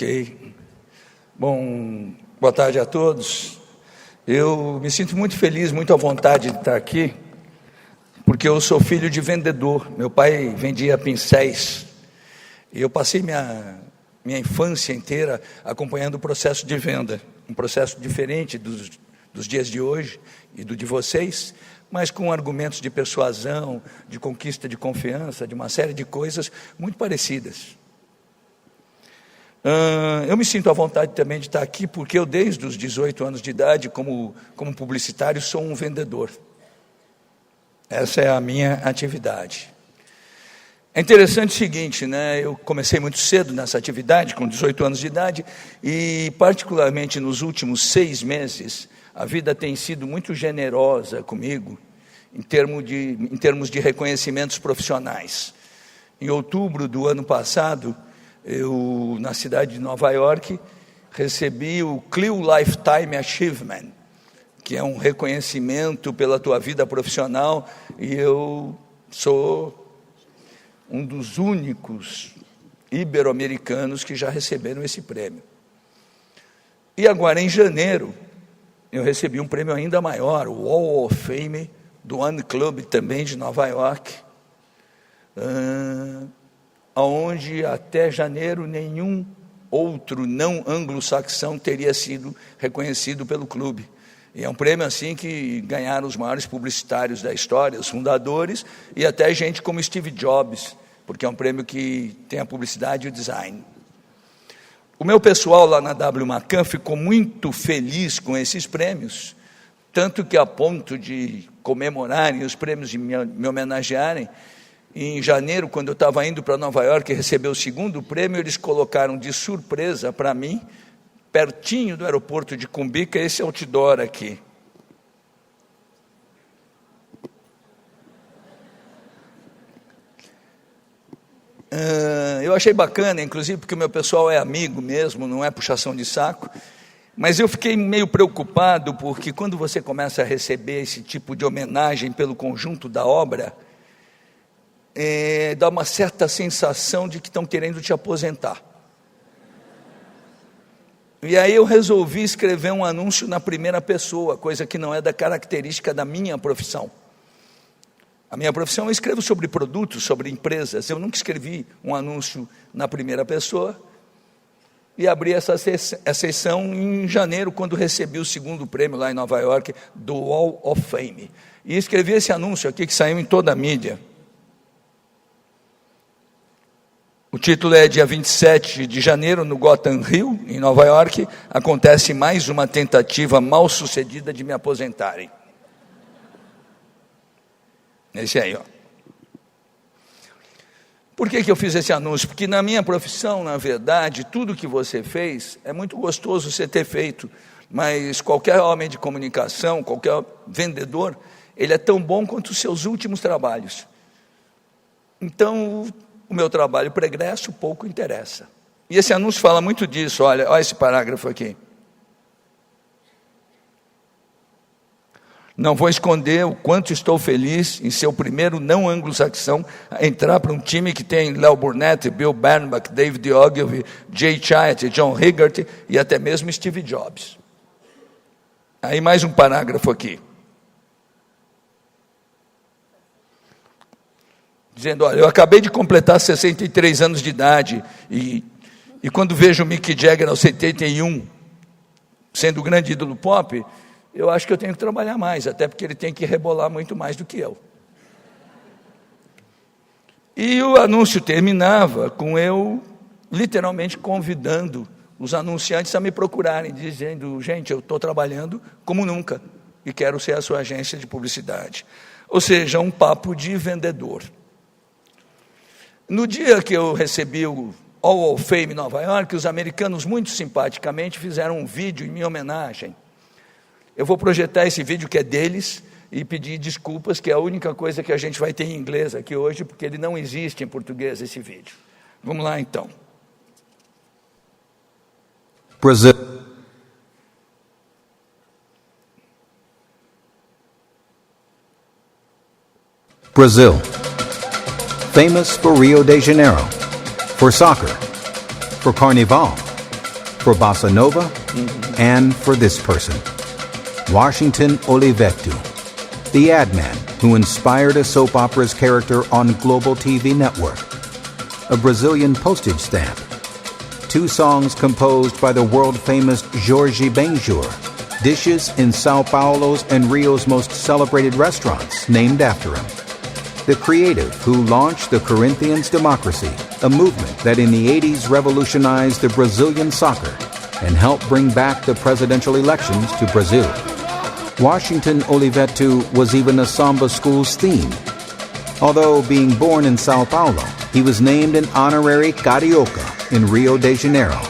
Ok. Bom, boa tarde a todos. Eu me sinto muito feliz, muito à vontade de estar aqui, porque eu sou filho de vendedor. Meu pai vendia pincéis e eu passei minha infância inteira acompanhando o processo de venda, um processo diferente dos dias de hoje e do de vocês, mas com argumentos de persuasão, de conquista de confiança, de uma série de coisas muito parecidas. Eu me sinto à vontade também de estar aqui, porque eu, desde os 18 anos de idade, como publicitário, sou um vendedor. Essa é a minha atividade. É interessante o seguinte, né? Eu comecei muito cedo nessa atividade, com 18 anos de idade, e particularmente nos últimos 6 meses, a vida tem sido muito generosa comigo, em termos de reconhecimentos profissionais. Em outubro do ano passado, eu, na cidade de Nova York, recebi o Clio Lifetime Achievement, que é um reconhecimento pela tua vida profissional, e eu sou um dos únicos ibero-americanos que já receberam esse prêmio. E agora, em janeiro, eu recebi um prêmio ainda maior, o Wall of Fame, do One Club, também de Nova York, onde até janeiro nenhum outro não anglo-saxão teria sido reconhecido pelo clube. E é um prêmio assim que ganharam os maiores publicitários da história, os fundadores, e até gente como Steve Jobs, porque é um prêmio que tem a publicidade e o design. O meu pessoal lá na W. McCann ficou muito feliz com esses prêmios, tanto que a ponto de comemorarem os prêmios e me homenagearem, em janeiro, quando eu estava indo para Nova York receber o segundo prêmio, eles colocaram de surpresa para mim, pertinho do aeroporto de Cumbica, esse outdoor aqui. Eu achei bacana, inclusive porque o meu pessoal é amigo mesmo, não é puxação de saco, mas eu fiquei meio preocupado, porque quando você começa a receber esse tipo de homenagem pelo conjunto da obra, dá uma certa sensação de que estão querendo te aposentar. E aí eu resolvi escrever um anúncio na primeira pessoa, coisa que não é da característica da minha profissão. A minha profissão, eu escrevo sobre produtos, sobre empresas. Eu nunca escrevi um anúncio na primeira pessoa. E abri essa sessão em janeiro, quando recebi o segundo prêmio lá em Nova York, do Wall of Fame. E escrevi esse anúncio aqui, que saiu em toda a mídia. O título é: dia 27 de janeiro, no Gotham Hill, em Nova York, acontece mais uma tentativa mal sucedida de me aposentarem. Esse aí, ó. Por que eu fiz esse anúncio? Porque na minha profissão, na verdade, tudo que você fez, é muito gostoso você ter feito, mas qualquer homem de comunicação, qualquer vendedor, ele é tão bom quanto os seus últimos trabalhos. Então, o meu trabalho pregresso pouco interessa. E esse anúncio fala muito disso. Olha esse parágrafo aqui. Não vou esconder o quanto estou feliz em ser o primeiro não anglo-saxão a entrar para um time que tem Leo Burnett, Bill Bernbach, David Ogilvy, Jay Chiat, John Higgert e até mesmo Steve Jobs. Aí mais um parágrafo aqui. Dizendo: olha, eu acabei de completar 63 anos de idade e quando vejo o Mick Jagger aos 71, sendo o grande ídolo pop, eu acho que eu tenho que trabalhar mais, até porque ele tem que rebolar muito mais do que eu. E o anúncio terminava com eu literalmente convidando os anunciantes a me procurarem, dizendo: gente, eu estou trabalhando como nunca e quero ser a sua agência de publicidade. Ou seja, um papo de vendedor. No dia que eu recebi o Hall of Fame em Nova York, os americanos muito simpaticamente fizeram um vídeo em minha homenagem. Eu vou projetar esse vídeo que é deles e pedir desculpas, que é a única coisa que a gente vai ter em inglês aqui hoje, porque ele não existe em português, esse vídeo. Vamos lá, então. Brazil. Brazil. Famous for Rio de Janeiro, for soccer, for Carnival, for bossa nova, and for this person, Washington Oliveto, the ad man who inspired a soap opera's character on Global TV Network, a Brazilian postage stamp, 2 songs composed by the world-famous Jorge Benjur, dishes in Sao Paulo's and Rio's most celebrated restaurants named after him, the creative who launched the Corinthians Democracy, a movement that in the 80s revolutionized the Brazilian soccer and helped bring back the presidential elections to Brazil. Washington Oliveto was even a samba school's theme. Although being born in Sao Paulo, he was named an honorary Carioca in Rio de Janeiro.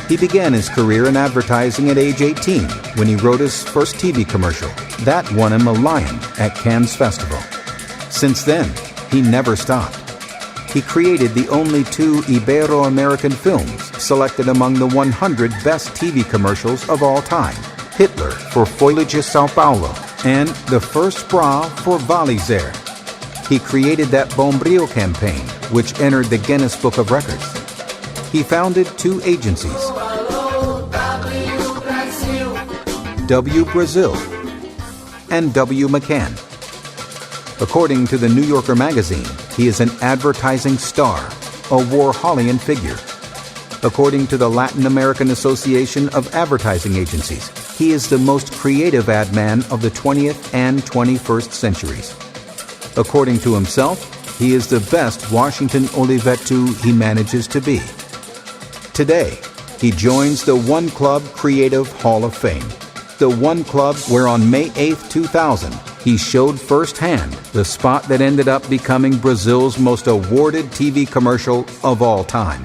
He began his career in advertising at age 18 when he wrote his first TV commercial. That won him a Lion at Cannes Festival. Since then, he never stopped. He created the only 2 Ibero-American films selected among the 100 best TV commercials of all time, Hitler for Foliage Sao Paulo and the first bra for Valizer. He created that Bombril campaign, which entered the Guinness Book of Records. He founded 2 agencies, W Brazil and W McCann. According to the New Yorker magazine, he is an advertising star, a Warholian figure. According to the Latin American Association of Advertising Agencies, he is the most creative ad man of the 20th and 21st centuries. According to himself, he is the best Washington Oliveto he manages to be. Today, he joins the One Club Creative Hall of Fame, the One Club where on May 8, 2000, he showed firsthand the spot that ended up becoming Brazil's most awarded TV commercial of all time.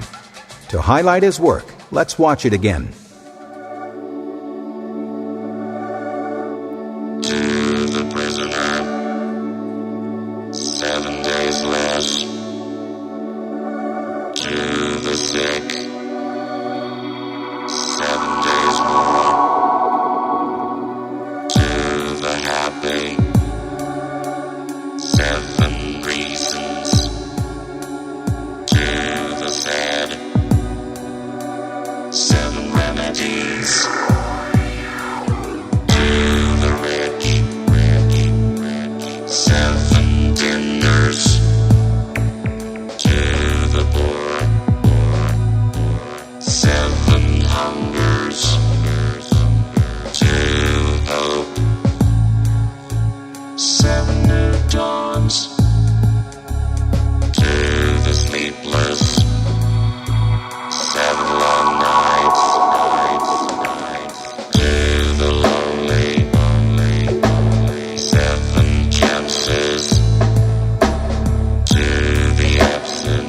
To highlight his work, let's watch it again. To the prisoner, 7 days less. To the sick, 7 days more. To the happy, 7 reasons. To the sad, 7 remedies. To the rich, 7 dinners. To the poor, 7 hungers. To hope, 7 new dawns. To the sleepless, 7 long nights. To the lonely, 7 chances. To the absent,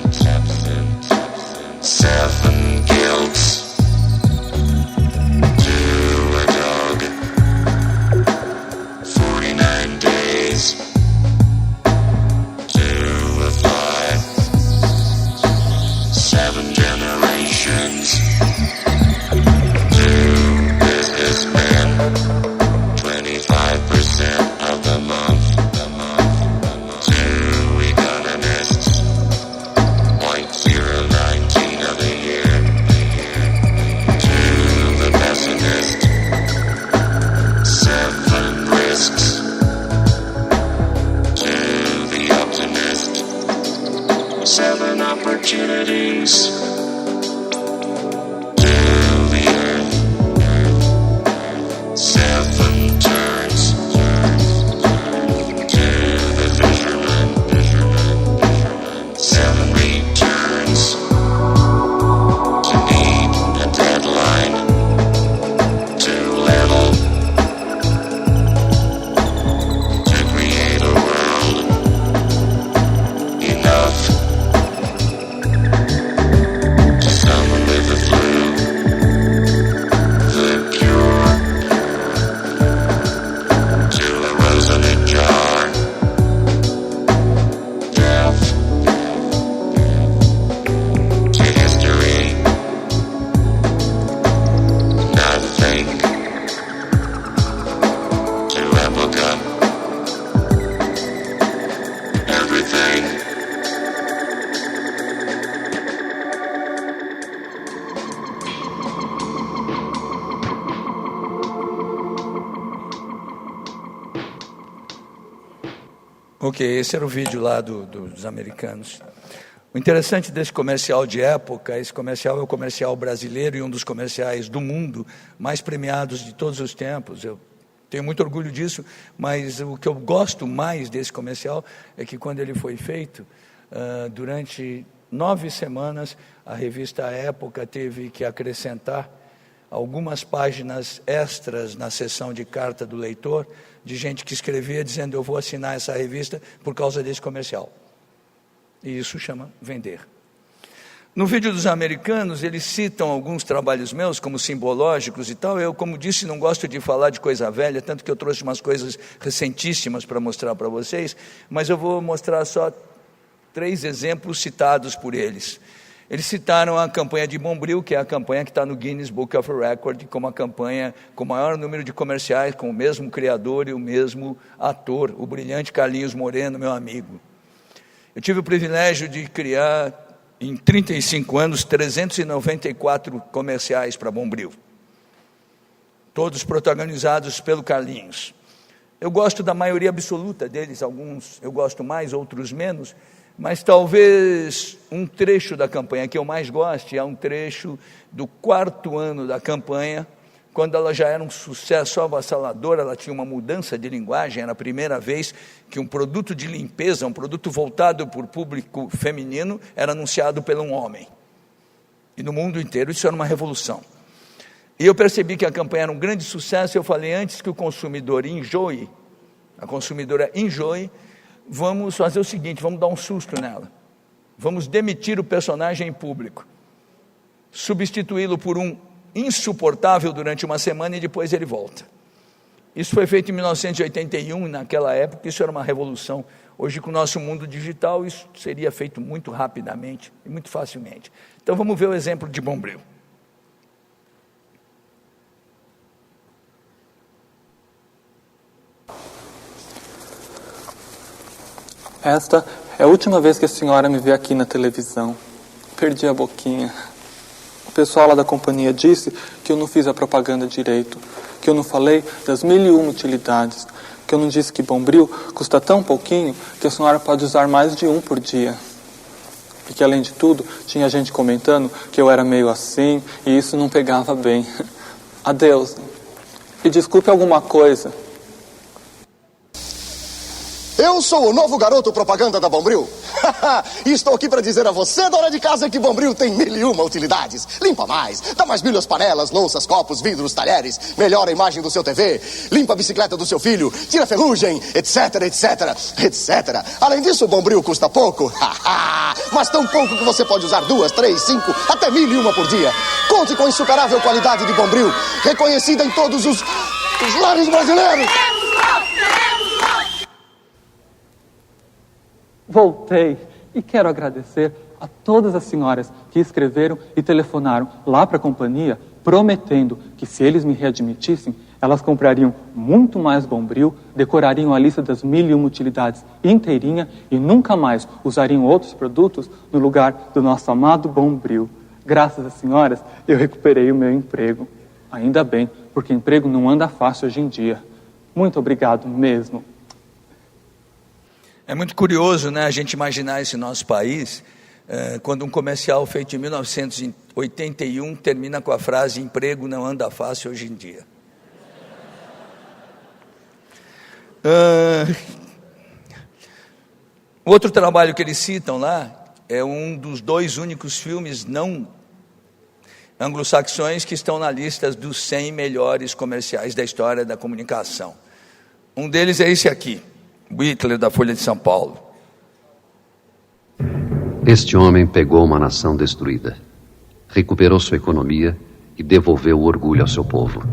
7 guilts. To a dog, 49 days. To a fly, 7 generations. To businessmen, 25% of the month. To economists, 0.019 of the year. To the pessimist, 7 risks. To the optimist, 7 opportunities. To the earth, 7 turns. To the fisherman, 7 returns. To need a deadline, too little. To create a world, enough. Ok, esse era o vídeo lá dos americanos. O interessante desse comercial de época, esse comercial é o comercial brasileiro e um dos comerciais do mundo mais premiados de todos os tempos. Eu tenho muito orgulho disso, mas o que eu gosto mais desse comercial é que quando ele foi feito, durante 9 semanas, a revista Época teve que acrescentar algumas páginas extras na seção de carta do leitor, de gente que escrevia dizendo: eu vou assinar essa revista por causa desse comercial. E isso chama vender. No vídeo dos americanos, eles citam alguns trabalhos meus como simbológicos e tal. Eu, como disse, não gosto de falar de coisa velha, tanto que eu trouxe umas coisas recentíssimas para mostrar para vocês, mas eu vou mostrar só 3 exemplos citados por eles. Eles citaram a campanha de Bombril, que é a campanha que está no Guinness Book of Record, como a campanha com o maior número de comerciais, com o mesmo criador e o mesmo ator, o brilhante Carlinhos Moreno, meu amigo. Eu tive o privilégio de criar, em 35 anos, 394 comerciais para Bombril. Todos protagonizados pelo Carlinhos. Eu gosto da maioria absoluta deles, alguns eu gosto mais, outros menos, mas talvez um trecho da campanha que eu mais goste é um trecho do 4º ano da campanha, quando ela já era um sucesso avassalador. Ela tinha uma mudança de linguagem, era a primeira vez que um produto de limpeza, um produto voltado para o público feminino, era anunciado por um homem. E no mundo inteiro isso era uma revolução. E eu percebi que a campanha era um grande sucesso. Eu falei: antes que o consumidor enjoe, a consumidora enjoe, vamos fazer o seguinte, vamos dar um susto nela. Vamos demitir o personagem em público, substituí-lo por um insuportável durante uma semana e depois ele volta. Isso foi feito em 1981, naquela época isso era uma revolução. Hoje, com o nosso mundo digital, isso seria feito muito rapidamente e muito facilmente. Então vamos ver o exemplo de Bombril. Esta é a última vez que a senhora me vê aqui na televisão. Perdi a boquinha. O pessoal lá da companhia disse que eu não fiz a propaganda direito, que eu não falei das 1001 utilidades, que eu não disse que Bombril custa tão pouquinho que a senhora pode usar mais de um por dia. E que, além de tudo, tinha gente comentando que eu era meio assim e isso não pegava bem. Adeus. E desculpe alguma coisa. Eu sou o novo garoto propaganda da Bombril. E estou aqui para dizer a você, dona de casa, que Bombril tem 1001 utilidades. Limpa mais, dá mais brilho às panelas, louças, copos, vidros, talheres, melhora a imagem do seu TV, limpa a bicicleta do seu filho, tira ferrugem, etc, etc, etc. Além disso, Bombril custa pouco, mas tão pouco que você pode usar 2, 3, 5, até 1001 por dia. Conte com a insuperável qualidade de Bombril, reconhecida em todos os lares brasileiros. Voltei e quero agradecer a todas as senhoras que escreveram e telefonaram lá para a companhia, prometendo que, se eles me readmitissem, elas comprariam muito mais Bombril, decorariam a lista das 1001 utilidades inteirinha e nunca mais usariam outros produtos no lugar do nosso amado Bombril. Graças às senhoras, eu recuperei o meu emprego. Ainda bem, porque emprego não anda fácil hoje em dia. Muito obrigado mesmo. É muito curioso, né, a gente imaginar esse nosso país, quando um comercial feito em 1981 termina com a frase: emprego não anda fácil hoje em dia. Outro trabalho que eles citam lá é um dos 2 únicos filmes não anglo-saxões que estão na lista dos 100 melhores comerciais da história da comunicação. Um deles é esse aqui, Hitler, da Folha de São Paulo. Este homem pegou uma nação destruída, recuperou sua economia e devolveu o orgulho ao seu povo.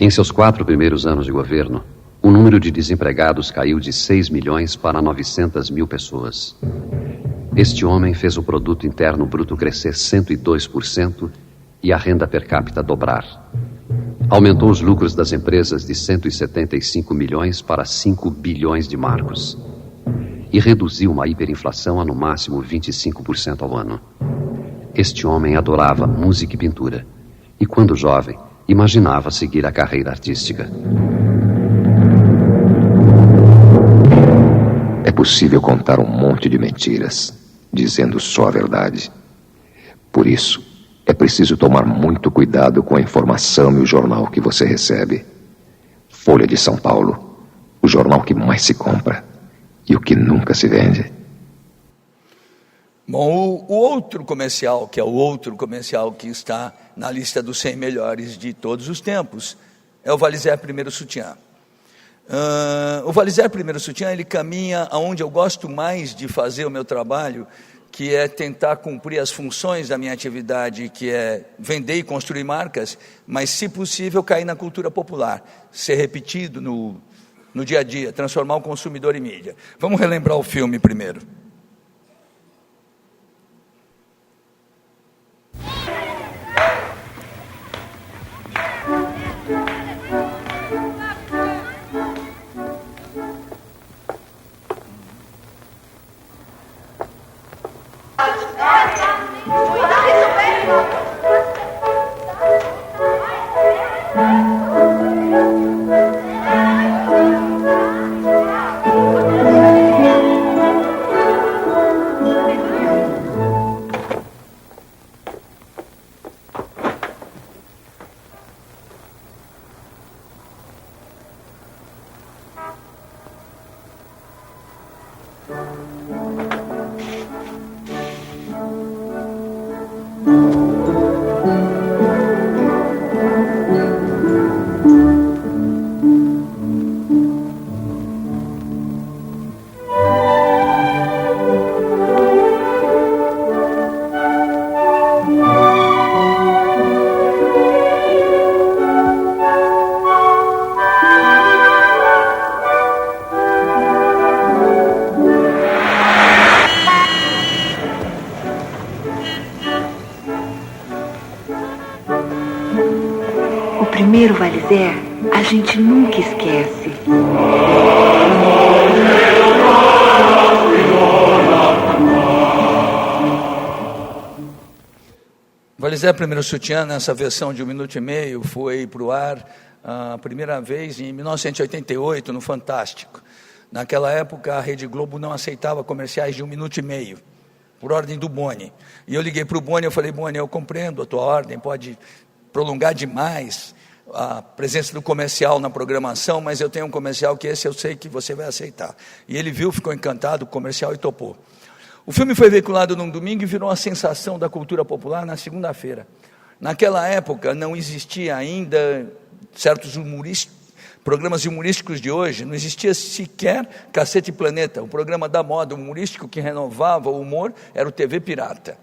Em seus 4 primeiros anos de governo, o número de desempregados caiu de 6 milhões para 900 mil pessoas. Este homem fez o produto interno bruto crescer 102% e a renda per capita dobrar. Aumentou os lucros das empresas de 175 milhões para 5 bilhões de marcos. E reduziu uma hiperinflação a no máximo 25% ao ano. Este homem adorava música e pintura. E quando jovem, imaginava seguir a carreira artística. impossível contar um monte de mentiras, dizendo só a verdade. Por isso, é preciso tomar muito cuidado com a informação e o jornal que você recebe. Folha de São Paulo, o jornal que mais se compra e o que nunca se vende. Bom, o outro comercial, que é o outro comercial que está na lista dos 100 melhores de todos os tempos, é o Valizer Primeiro Sutiã. O Valizer Primeiro Sutiã, ele caminha aonde eu gosto mais de fazer o meu trabalho, que é tentar cumprir as funções da minha atividade, que é vender e construir marcas, mas, se possível, cair na cultura popular, ser repetido no dia a dia, transformar o consumidor em mídia. Vamos relembrar o filme primeiro. O primeiro Valizer, a gente nunca esquece. Valizer Primeiro Sutiã, nessa versão de 1 minuto e meio, foi para o ar a primeira vez em 1988, no Fantástico. Naquela época, a Rede Globo não aceitava comerciais de 1 minuto e meio, por ordem do Boni. E eu liguei para o Boni, eu falei: Boni, eu compreendo a tua ordem, pode prolongar demais a presença do comercial na programação, mas eu tenho um comercial que esse eu sei que você vai aceitar. E ele viu, ficou encantado com o comercial e topou. O filme foi veiculado num domingo e virou uma sensação da cultura popular na segunda-feira. Naquela época não existia ainda certos programas humorísticos de hoje, não existia sequer Cacete Planeta. O programa da moda humorístico que renovava o humor era o TV Pirata.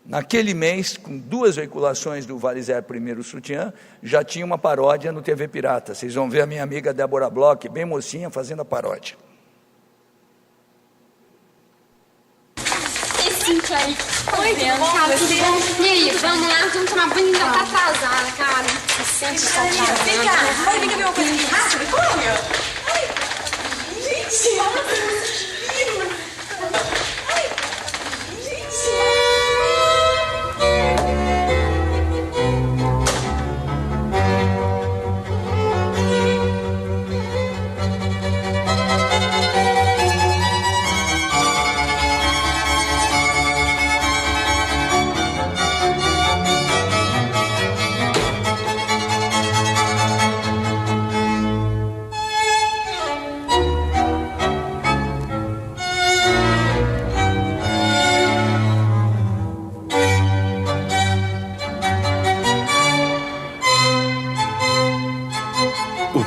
Naquele mês, com 2 veiculações do Valizer Primeiro Sutiã, já tinha uma paródia no TV Pirata. Vocês vão ver a minha amiga Débora Bloch, bem mocinha, fazendo a paródia. Oi, cara, tudo bom? E aí, vamos lá, vamos tomar banho, ainda tá atrasada, cara. Se sente chateada. Vem cá, pode vir ver uma coisa aqui rápido? Como? Ai, gente,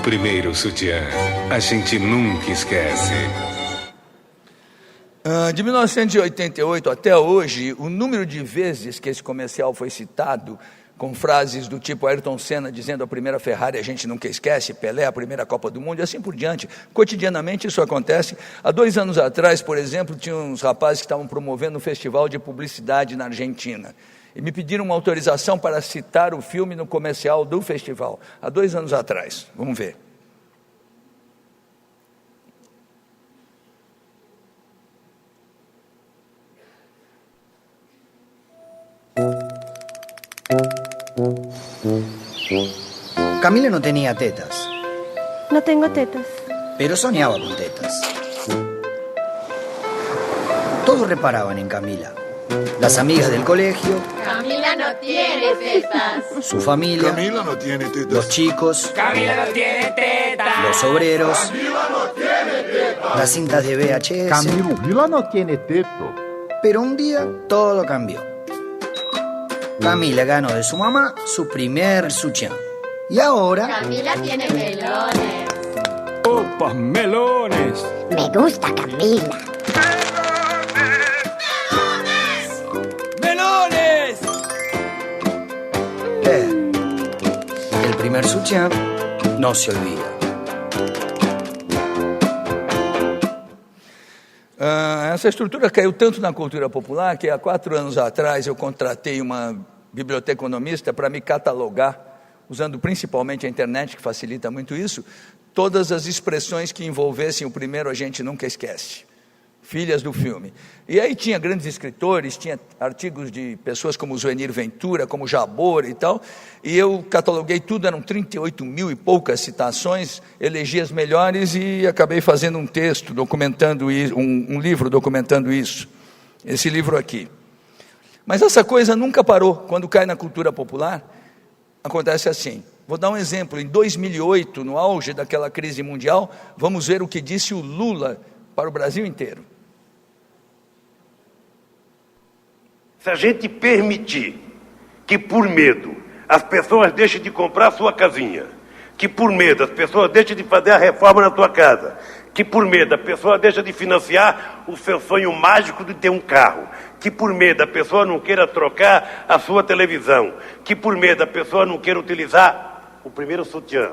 Primeiro Sutiã, a gente nunca esquece. De 1988 até hoje, o número de vezes que esse comercial foi citado, com frases do tipo Ayrton Senna dizendo: a primeira Ferrari a gente nunca esquece, Pelé a primeira Copa do Mundo, e assim por diante. Cotidianamente isso acontece. Há 2 anos atrás, por exemplo, tinha uns rapazes que estavam promovendo um festival de publicidade na Argentina. E me pediram uma autorização para citar o filme no comercial do festival, há 2 anos atrás. Vamos ver. Camila no tenía tetas. No tengo tetas. Pero soñaba con tetas. Todos reparaban en Camila. Las amigas del colegio, Camila no tiene tetas. su familia, Camila no tiene tetas. los chicos, Camila no tiene tetas. los obreros, Camila no tiene tetas. las cintas de VHS. Camila no tiene teto. Pero un día todo cambió. Camila ganó de su mamá su primer sutián. Y ahora... Camila tiene melones. ¡Opa, melones! Me gusta Camila. ¡Melones! El primer sutián no se olvida. Essa estrutura caiu tanto na cultura popular que há 4 anos atrás eu contratei uma biblioteconomista para me catalogar, usando principalmente a internet, que facilita muito isso, todas as expressões que envolvessem o primeiro A Gente Nunca Esquece, filhas do filme. E aí tinha grandes escritores, tinha artigos de pessoas como Zuenir Ventura, como Jabor e tal, e eu cataloguei tudo, eram 38 mil e poucas citações, elegi as melhores e acabei fazendo um texto, documentando isso, um livro documentando isso, esse livro aqui. Mas essa coisa nunca parou. Quando cai na cultura popular, acontece assim. Vou dar um exemplo. Em 2008, no auge daquela crise mundial, vamos ver o que disse o Lula para o Brasil inteiro. Se a gente permitir que por medo as pessoas deixem de comprar a sua casinha, que por medo as pessoas deixem de fazer a reforma na sua casa, que por medo a pessoa deixa de financiar o seu sonho mágico de ter um carro, que por medo a pessoa não queira trocar a sua televisão, que por medo a pessoa não queira utilizar o primeiro sutiã.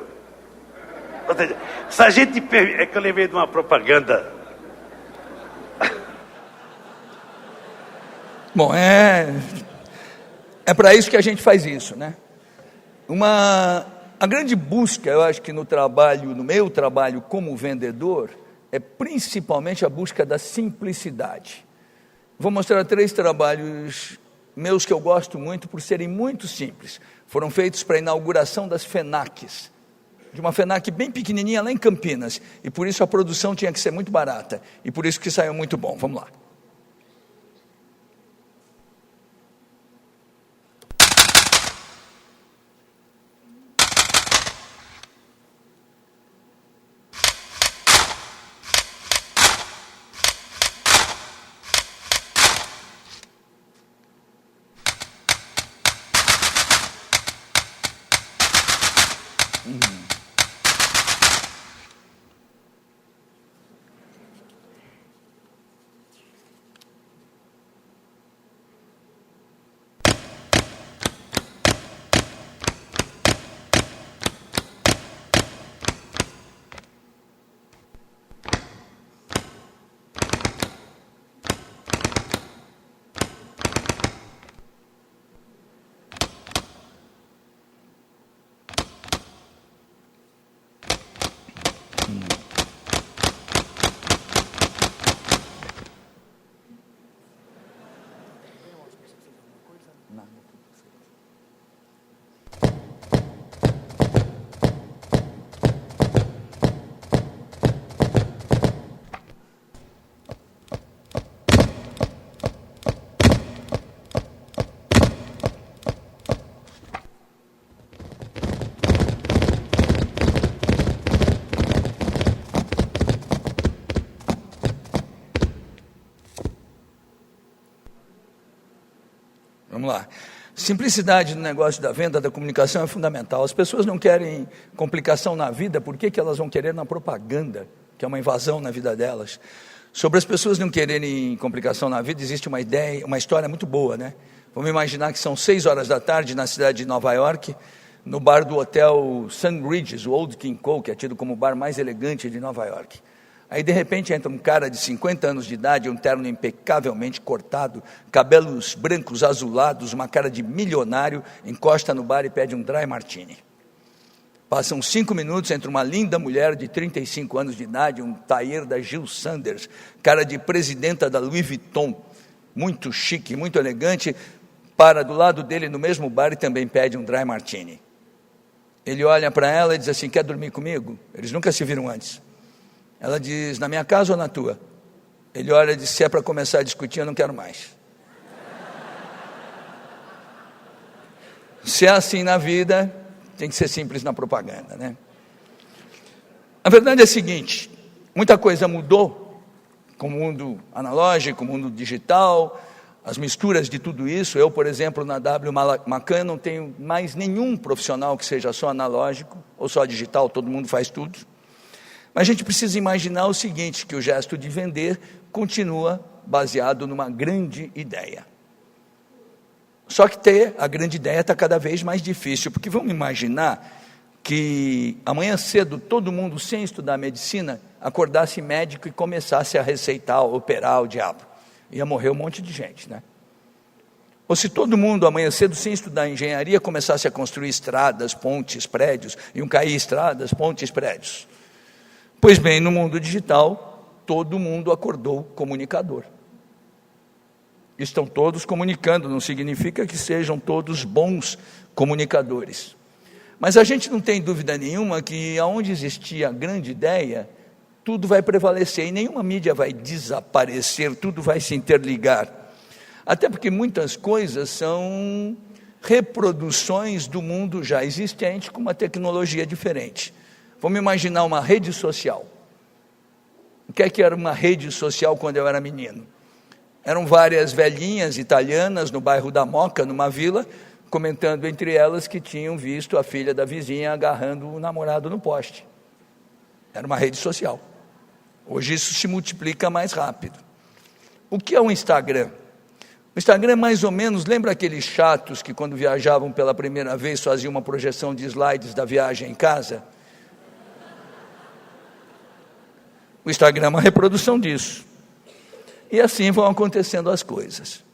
Ou seja, se a gente permitir... É que eu lembrei de uma propaganda... Bom, é para isso que a gente faz isso, né? A grande busca, eu acho que no meu trabalho como vendedor, é principalmente a busca da simplicidade. Vou mostrar 3 trabalhos meus que eu gosto muito por serem muito simples. Foram feitos para a inauguração das FENACs, de uma FENAC bem pequenininha lá em Campinas, e por isso a produção tinha que ser muito barata, e por isso que saiu muito bom. Vamos lá. Vamos lá. Simplicidade no negócio da venda, da comunicação é fundamental. As pessoas não querem complicação na vida, por que elas vão querer na propaganda, que é uma invasão na vida delas? Sobre as pessoas não quererem complicação na vida, existe uma história muito boa, né? Vamos imaginar que são 6 horas da tarde na cidade de Nova York, no bar do hotel Sun Regis, o Old King Cole, que é tido como o bar mais elegante de Nova York. Aí, de repente, entra um cara de 50 anos de idade, um terno impecavelmente cortado, cabelos brancos azulados, uma cara de milionário, encosta no bar e pede um dry martini. Passam 5 minutos, entra uma linda mulher de 35 anos de idade, um tailleur da Jill Sanders, cara de presidenta da Louis Vuitton, muito chique, muito elegante, para do lado dele no mesmo bar e também pede um dry martini. Ele olha para ela e diz assim, quer dormir comigo? Eles nunca se viram antes. Ela diz, na minha casa ou na tua? Ele olha e diz: se é para começar a discutir, eu não quero mais. Se é assim na vida, tem que ser simples na propaganda, né? A verdade é a seguinte: muita coisa mudou com o mundo analógico, com o mundo digital, as misturas de tudo isso. Eu, por exemplo, na W Macan não tenho mais nenhum profissional que seja só analógico ou só digital, todo mundo faz tudo. Mas a gente precisa imaginar o seguinte, que o gesto de vender continua baseado numa grande ideia. Só que ter a grande ideia está cada vez mais difícil, porque vamos imaginar que amanhã cedo todo mundo, sem estudar medicina, acordasse médico e começasse a receitar, operar o diabo. Ia morrer um monte de gente, né? Ou se todo mundo amanhã cedo, sem estudar engenharia, começasse a construir estradas, pontes, prédios, iam cair estradas, pontes, prédios. Pois bem, no mundo digital, todo mundo acordou comunicador. Estão todos comunicando, não significa que sejam todos bons comunicadores. Mas a gente não tem dúvida nenhuma que aonde existia a grande ideia, tudo vai prevalecer e nenhuma mídia vai desaparecer, tudo vai se interligar. Até porque muitas coisas são reproduções do mundo já existente com uma tecnologia diferente. Vamos imaginar uma rede social. O que é que era uma rede social quando eu era menino? Eram várias velhinhas italianas no bairro da Moca, numa vila, comentando entre elas que tinham visto a filha da vizinha agarrando o namorado no poste. Era uma rede social. Hoje isso se multiplica mais rápido. O que é um Instagram? O Instagram é mais ou menos, lembra aqueles chatos que quando viajavam pela primeira vez faziam uma projeção de slides da viagem em casa? O Instagram é uma reprodução disso. E assim vão acontecendo as coisas.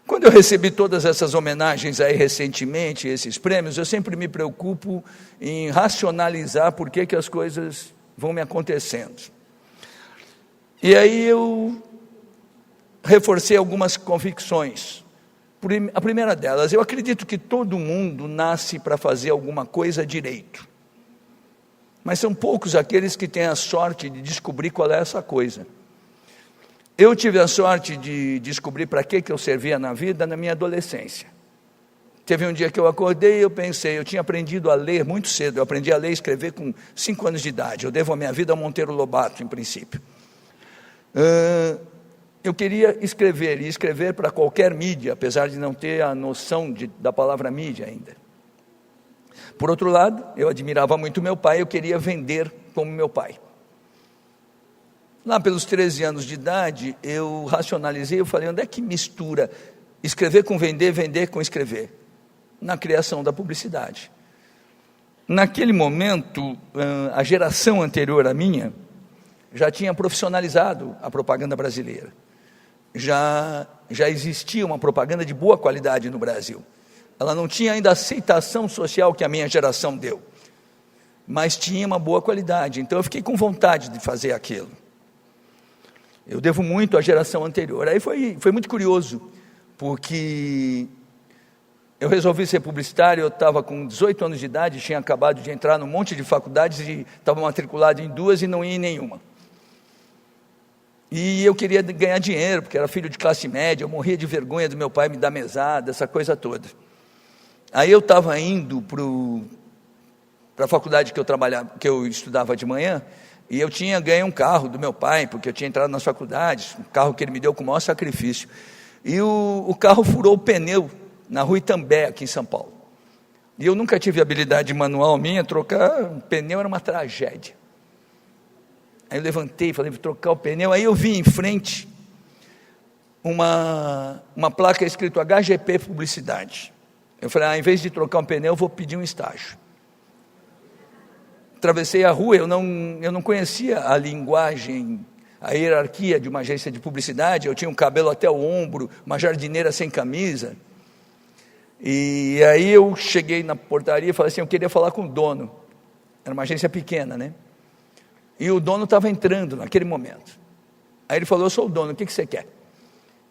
Quando eu recebi todas essas homenagens aí recentemente, esses prêmios, eu sempre me preocupo em racionalizar por que as coisas vão me acontecendo. E aí eu reforcei algumas convicções. A primeira delas, eu acredito que todo mundo nasce para fazer alguma coisa direito. Mas são poucos aqueles que têm a sorte de descobrir qual é essa coisa. Eu tive a sorte de descobrir para que eu servia na vida na minha adolescência. Teve um dia que eu acordei e eu pensei, eu tinha aprendido a ler muito cedo, eu aprendi a ler e escrever com 5 anos de idade, eu devo a minha vida ao Monteiro Lobato, em princípio. Eu queria escrever, e escrever para qualquer mídia, apesar de não ter a noção da palavra mídia ainda. Por outro lado, eu admirava muito meu pai, eu queria vender como meu pai. Lá pelos 13 anos de idade, eu racionalizei, eu falei, onde é que mistura escrever com vender, vender com escrever? Na criação da publicidade. Naquele momento, a geração anterior à minha, já tinha profissionalizado a propaganda brasileira. Já existia uma propaganda de boa qualidade no Brasil. Ela não tinha ainda a aceitação social que a minha geração deu, mas tinha uma boa qualidade, então eu fiquei com vontade de fazer aquilo. Eu devo muito à geração anterior. Aí foi muito curioso, porque eu resolvi ser publicitário, eu estava com 18 anos de idade, tinha acabado de entrar num monte de faculdades e estava matriculado em 2 e não ia em nenhuma. E eu queria ganhar dinheiro, porque era filho de classe média, eu morria de vergonha do meu pai me dar mesada, essa coisa toda. Aí eu estava indo para a faculdade que eu estudava de manhã, e eu tinha ganho um carro do meu pai, porque eu tinha entrado nas faculdades, um carro que ele me deu com o maior sacrifício. E o carro furou o pneu na rua Itambé, aqui em São Paulo. E eu nunca tive habilidade manual minha, trocar um pneu era uma tragédia. Aí eu levantei, falei, vou trocar o pneu. Aí eu vi em frente uma placa escrito HGP Publicidade. Eu falei, em vez de trocar um pneu, eu vou pedir um estágio. Atravessei a rua, eu não conhecia a linguagem, a hierarquia de uma agência de publicidade, eu tinha um cabelo até o ombro, uma jardineira sem camisa. E aí eu cheguei na portaria e falei assim, eu queria falar com o dono. Era uma agência pequena, né? E o dono estava entrando naquele momento. Aí ele falou, eu sou o dono, o que você quer?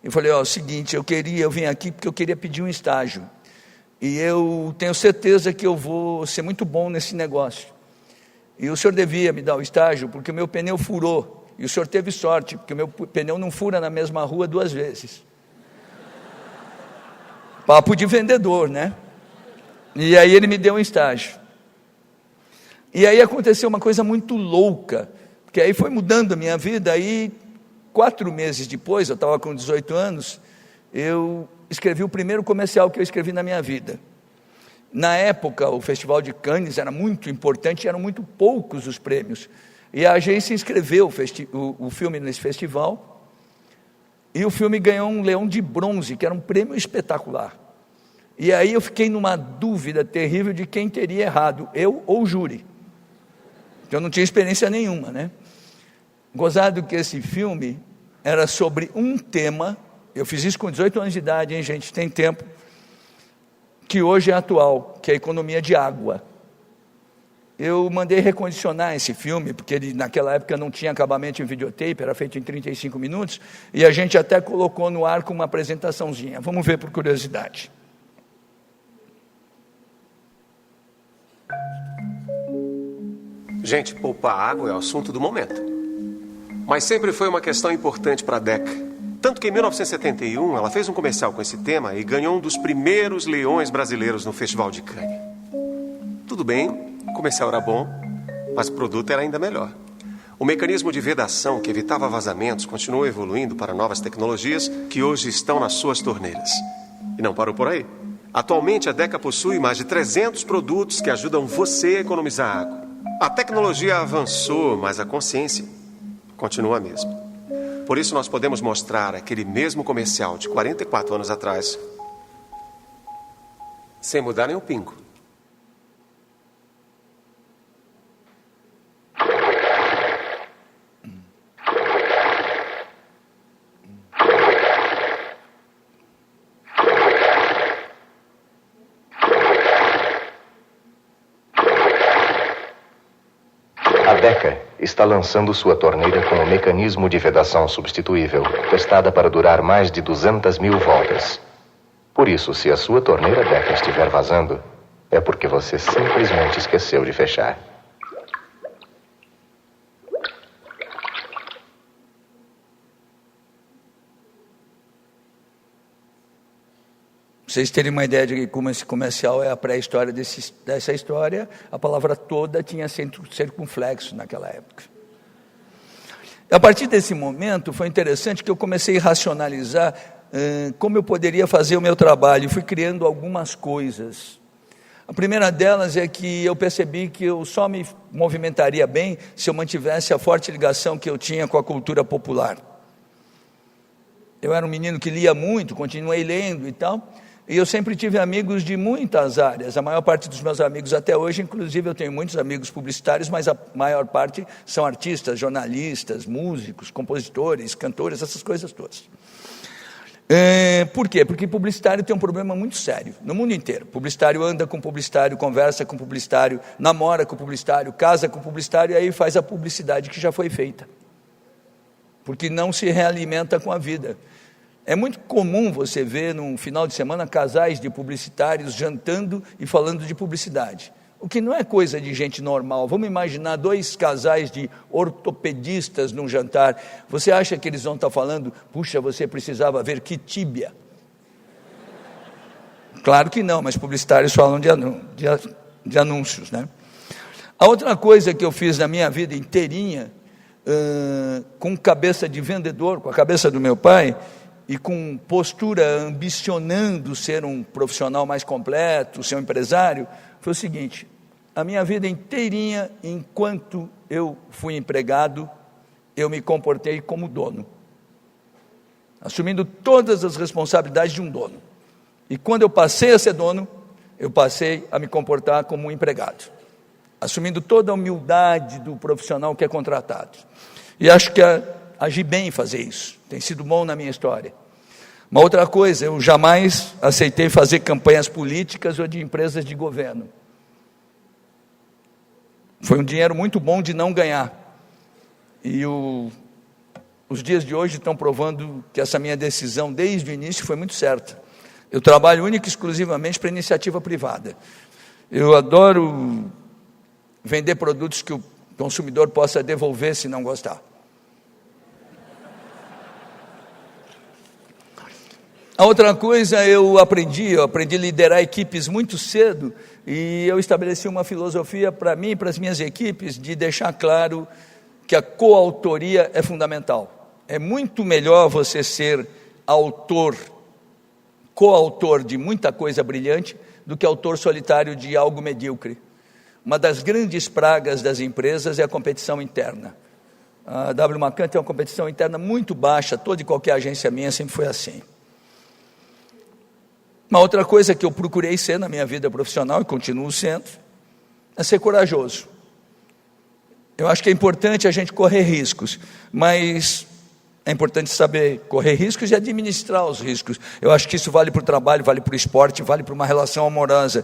Eu falei, é o seguinte, eu vim aqui porque eu queria pedir um estágio. E eu tenho certeza que eu vou ser muito bom nesse negócio. E o senhor devia me dar o estágio, porque o meu pneu furou. E o senhor teve sorte, porque o meu pneu não fura na mesma rua 2 vezes. Papo de vendedor, né? E aí ele me deu um estágio. E aí aconteceu uma coisa muito louca, porque aí foi mudando a minha vida. Aí 4 meses depois, eu estava com 18 anos, eu escrevi o primeiro comercial que eu escrevi na minha vida. Na época, o Festival de Cannes era muito importante, eram muito poucos os prêmios. E a agência inscreveu o filme nesse festival, e o filme ganhou um Leão de Bronze, que era um prêmio espetacular. E aí eu fiquei numa dúvida terrível de quem teria errado, eu ou o júri. Eu não tinha experiência nenhuma, né? Gozado que esse filme era sobre um tema, eu fiz isso com 18 anos de idade, hein, gente, tem tempo, que hoje é atual, que é a economia de água. Eu mandei recondicionar esse filme, porque ele naquela época não tinha acabamento em videotape, era feito em 35 minutos, e a gente até colocou no ar com uma apresentaçãozinha. Vamos ver por curiosidade. Gente, poupar água é o assunto do momento. Mas sempre foi uma questão importante para a DECA. Tanto que em 1971 ela fez um comercial com esse tema e ganhou um dos primeiros leões brasileiros no Festival de Cannes. Tudo bem, o comercial era bom, mas o produto era ainda melhor. O mecanismo de vedação que evitava vazamentos continuou evoluindo para novas tecnologias que hoje estão nas suas torneiras. E não parou por aí. Atualmente a DECA possui mais de 300 produtos que ajudam você a economizar água. A tecnologia avançou, mas a consciência continua a mesma. Por isso nós podemos mostrar aquele mesmo comercial de 44 anos atrás, sem mudar nem um pingo. A DECA está lançando sua torneira com um mecanismo de vedação substituível, testada para durar mais de 200.000 voltas. Por isso, se a sua torneira DECA estiver vazando, é porque você simplesmente esqueceu de fechar. Pra vocês terem uma ideia de como esse comercial é a pré-história dessa história, a palavra toda tinha circunflexo naquela época. A partir desse momento, foi interessante que eu comecei a racionalizar como eu poderia fazer o meu trabalho. Fui criando algumas coisas. A primeira delas é que eu percebi que eu só me movimentaria bem se eu mantivesse a forte ligação que eu tinha com a cultura popular. Eu era um menino que lia muito, continuei lendo e tal, e eu sempre tive amigos de muitas áreas. A maior parte dos meus amigos até hoje, inclusive eu tenho muitos amigos publicitários, mas a maior parte são artistas, jornalistas, músicos, compositores, cantores, essas coisas todas. Por quê? Porque publicitário tem um problema muito sério, no mundo inteiro. Publicitário anda com publicitário, conversa com publicitário, namora com publicitário, casa com publicitário, e aí faz a publicidade que já foi feita. Porque não se realimenta com a vida. É muito comum você ver, num final de semana, casais de publicitários jantando e falando de publicidade. O que não é coisa de gente normal. Vamos imaginar 2 casais de ortopedistas num jantar. Você acha que eles vão estar falando, puxa, você precisava ver que tíbia? Claro que não, mas publicitários falam de anúncios, né? A outra coisa que eu fiz na minha vida inteirinha, com cabeça de vendedor, com a cabeça do meu pai, e com postura ambicionando ser um profissional mais completo, ser um empresário, foi o seguinte: a minha vida inteirinha, enquanto eu fui empregado, eu me comportei como dono, assumindo todas as responsabilidades de um dono. E quando eu passei a ser dono, eu passei a me comportar como um empregado, assumindo toda a humildade do profissional que é contratado. E acho que agi bem em fazer isso, tem sido bom na minha história. Uma outra coisa, eu jamais aceitei fazer campanhas políticas ou de empresas de governo. Foi um dinheiro muito bom de não ganhar. E os dias de hoje estão provando que essa minha decisão, desde o início, foi muito certa. Eu trabalho única e exclusivamente para iniciativa privada. Eu adoro vender produtos que o consumidor possa devolver se não gostar. A outra coisa eu aprendi a liderar equipes muito cedo, e eu estabeleci uma filosofia para mim e para as minhas equipes de deixar claro que a coautoria é fundamental. É muito melhor você ser coautor de muita coisa brilhante, do que autor solitário de algo medíocre. Uma das grandes pragas das empresas é a competição interna. A W. McCann tem uma competição interna muito baixa, toda e qualquer agência minha sempre foi assim. Uma outra coisa que eu procurei ser na minha vida profissional, e continuo sendo, é ser corajoso. Eu acho que é importante a gente correr riscos, mas é importante saber correr riscos e administrar os riscos. Eu acho que isso vale para o trabalho, vale para o esporte, vale para uma relação amorosa.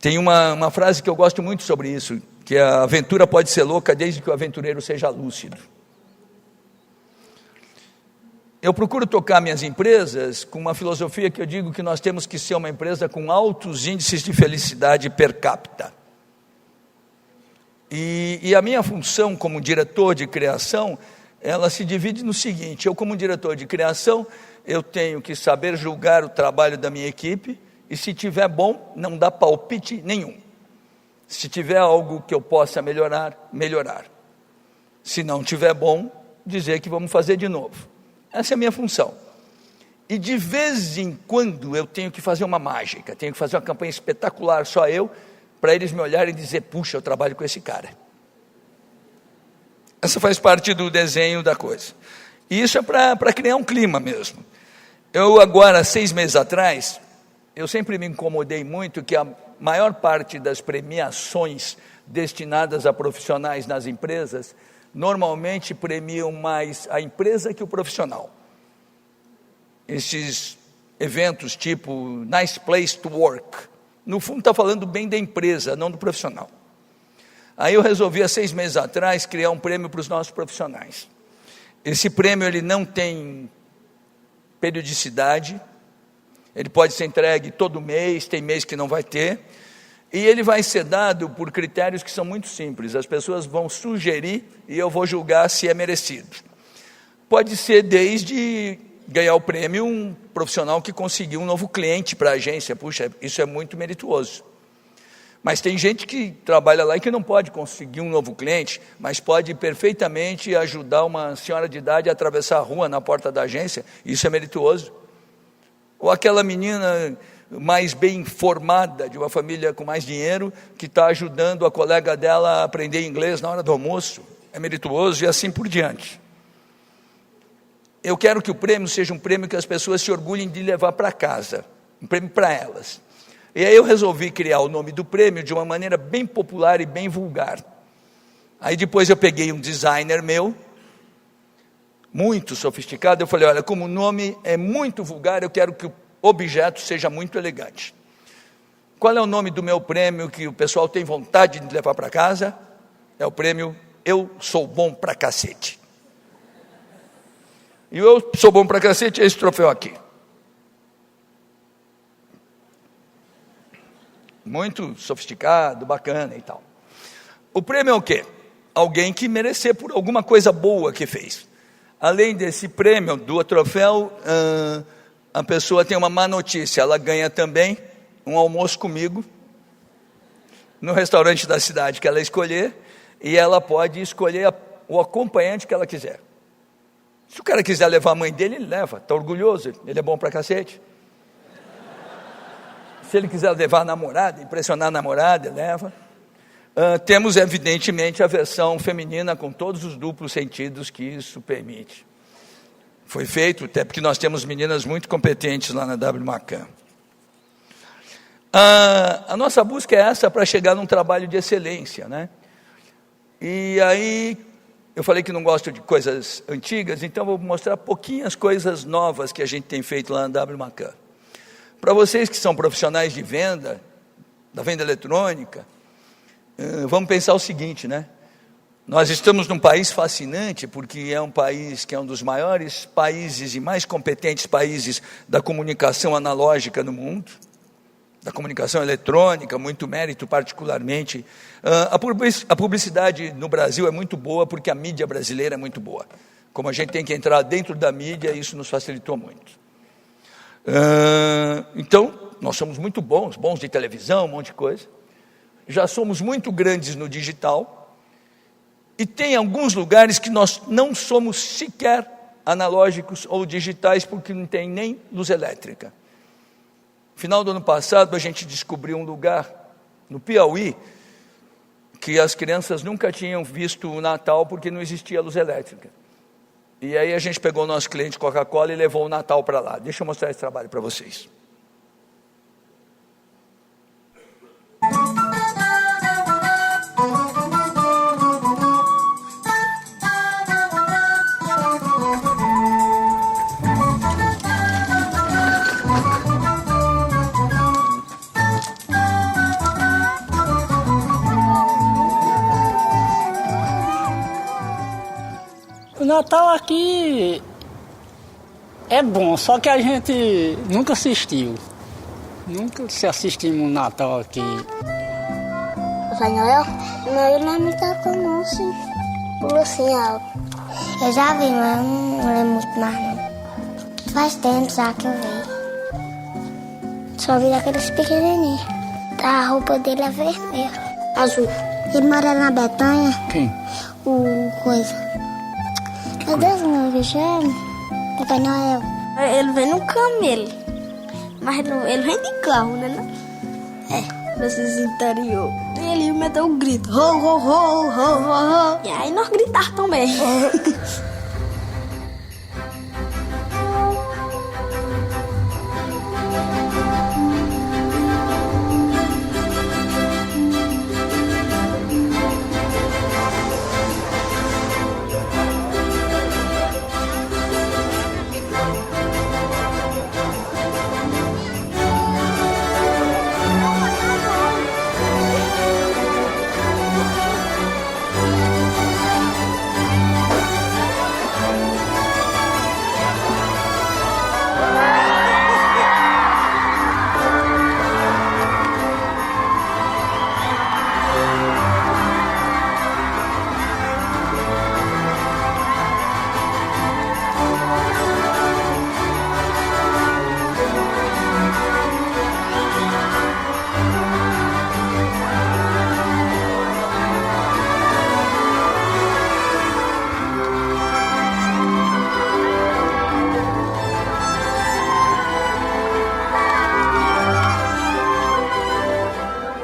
Tem uma frase que eu gosto muito sobre isso, que a aventura pode ser louca desde que o aventureiro seja lúcido. Eu procuro tocar minhas empresas com uma filosofia que eu digo que nós temos que ser uma empresa com altos índices de felicidade per capita. E a minha função como diretor de criação, ela se divide no seguinte: eu, como diretor de criação, eu tenho que saber julgar o trabalho da minha equipe, e se tiver bom, não dá palpite nenhum. Se tiver algo que eu possa melhorar, melhorar. Se não tiver bom, dizer que vamos fazer de novo. Essa é a minha função. E de vez em quando eu tenho que fazer uma mágica, tenho que fazer uma campanha espetacular, só eu, para eles me olharem e dizer: puxa, eu trabalho com esse cara. Essa faz parte do desenho da coisa. E isso é para criar um clima mesmo. Eu agora, 6 meses atrás, eu sempre me incomodei muito que a maior parte das premiações destinadas a profissionais nas empresas, normalmente premiam mais a empresa que o profissional. Esses eventos tipo Nice Place to Work, no fundo está falando bem da empresa, não do profissional. Aí eu resolvi, há 6 meses atrás, criar um prêmio para os nossos profissionais. Esse prêmio ele não tem periodicidade, ele pode ser entregue todo mês, tem mês que não vai ter, e ele vai ser dado por critérios que são muito simples. As pessoas vão sugerir e eu vou julgar se é merecido. Pode ser desde ganhar o prêmio um profissional que conseguiu um novo cliente para a agência. Puxa, isso é muito merituoso. Mas tem gente que trabalha lá e que não pode conseguir um novo cliente, mas pode perfeitamente ajudar uma senhora de idade a atravessar a rua na porta da agência. Isso é merituoso. Ou aquela menina mais bem informada, de uma família com mais dinheiro, que está ajudando a colega dela a aprender inglês na hora do almoço. É merituoso, e assim por diante. Eu quero que o prêmio seja um prêmio que as pessoas se orgulhem de levar para casa. Um prêmio para elas. E aí eu resolvi criar o nome do prêmio de uma maneira bem popular e bem vulgar. Aí depois eu peguei um designer meu, muito sofisticado, eu falei: olha, como o nome é muito vulgar, eu quero que o objeto seja muito elegante. Qual é o nome do meu prêmio que o pessoal tem vontade de levar para casa? É o prêmio Eu Sou Bom Pra Cacete. E o Eu Sou Bom Pra Cacete é esse troféu aqui. Muito sofisticado, bacana e tal. O prêmio é o quê? Alguém que merecer por alguma coisa boa que fez. Além desse prêmio, do troféu, a pessoa tem uma má notícia. Ela ganha também um almoço comigo, no restaurante da cidade que ela escolher, e ela pode escolher o acompanhante que ela quiser. Se o cara quiser levar a mãe dele, ele leva. Está orgulhoso, ele é bom pra cacete. Se ele quiser levar a namorada, impressionar a namorada, leva. Temos, evidentemente, a versão feminina com todos os duplos sentidos que isso permite. Foi feito, até porque nós temos meninas muito competentes lá na W. McCann. A nossa busca é essa para chegar num trabalho de excelência, né? E aí, eu falei que não gosto de coisas antigas, então vou mostrar pouquinhas coisas novas que a gente tem feito lá na W. McCann. Para vocês que são profissionais de venda, da venda eletrônica, vamos pensar o seguinte, né? Nós estamos num país fascinante, porque é um país que é um dos maiores países e mais competentes países da comunicação analógica no mundo, da comunicação eletrônica, muito mérito particularmente. A publicidade no Brasil é muito boa, porque a mídia brasileira é muito boa. Como a gente tem que entrar dentro da mídia, isso nos facilitou muito. Então, nós somos muito bons de televisão, um monte de coisa. Já somos muito grandes no digital. E tem alguns lugares que nós não somos sequer analógicos ou digitais, porque não tem nem luz elétrica. No final do ano passado, a gente descobriu um lugar no Piauí que as crianças nunca tinham visto o Natal porque não existia luz elétrica. E aí a gente pegou o nosso cliente Coca-Cola e levou o Natal para lá. Deixa eu mostrar esse trabalho para vocês. O Natal aqui é bom, só que a gente nunca assistiu. Nunca se assistimos um Natal aqui. Papai Noel? Não, ele não é muito alto não, sim. Pula assim alto. Eu já vi, mas não lembro muito mais não. Faz tempo já que eu vi. Só vi daqueles pequenininhos. A roupa dele é vermelha. Azul. Ele mora na Betanha. Quem? O coisa. Meu Deus, meu chama. Papai Noel. Ele vem no camelo. Mas ele vem de carro, né? É, nesses interior. E ele meteu um grito. Ho, ho, ho, ho, ho, ho. E aí nós gritar também.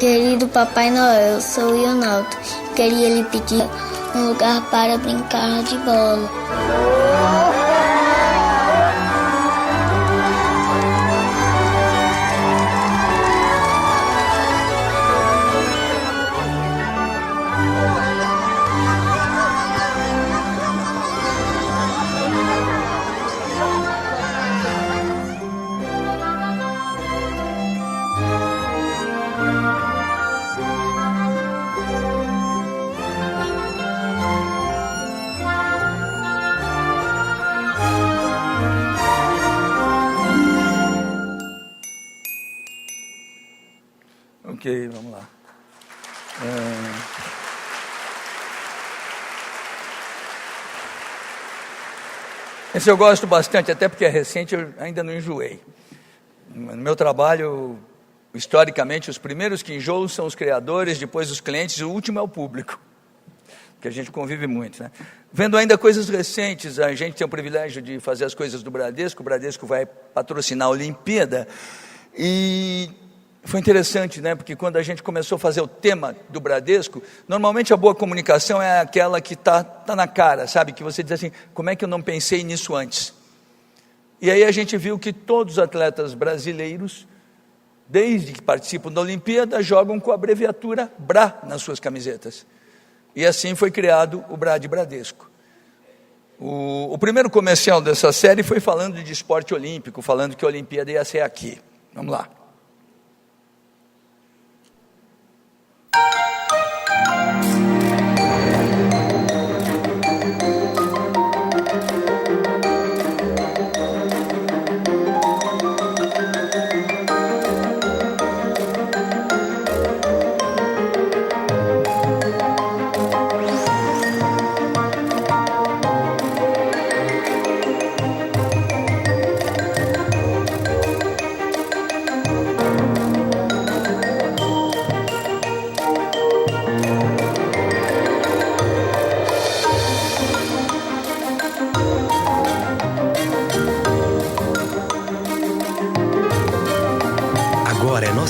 Querido Papai Noel, eu sou o Ronaldo. Queria lhe pedir um lugar para brincar de bola. Ok, vamos lá. Esse eu gosto bastante, até porque é recente, eu ainda não enjoei. No meu trabalho, historicamente, os primeiros que enjoam são os criadores, depois os clientes, e o último é o público, que a gente convive muito, né? Vendo ainda coisas recentes, a gente tem o privilégio de fazer as coisas do Bradesco, o Bradesco vai patrocinar a Olimpíada, e foi interessante, né? Porque quando a gente começou a fazer o tema do Bradesco, normalmente a boa comunicação é aquela que tá na cara, sabe? Que você diz assim, como é que eu não pensei nisso antes? E aí a gente viu que todos os atletas brasileiros, desde que participam da Olimpíada, jogam com a abreviatura BRA nas suas camisetas. E assim foi criado o BRA de Bradesco. O primeiro comercial dessa série foi falando de esporte olímpico, falando que a Olimpíada ia ser aqui. Vamos lá.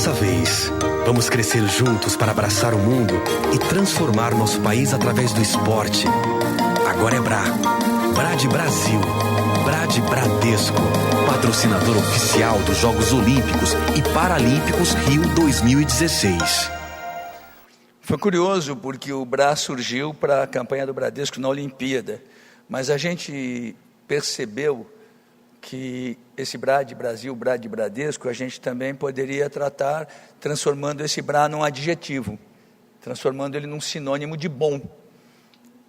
nossa vez. Vamos crescer juntos para abraçar o mundo e transformar nosso país através do esporte. Agora é Brá. Brá de Brasil. Brá de Bradesco. Patrocinador oficial dos Jogos Olímpicos e Paralímpicos Rio 2016. Foi curioso porque o Brá surgiu para a campanha do Bradesco na Olimpíada, mas a gente percebeu que esse Brá de Brasil, Brá de Bradesco, a gente também poderia tratar transformando esse Brá num adjetivo, transformando ele num sinônimo de bom.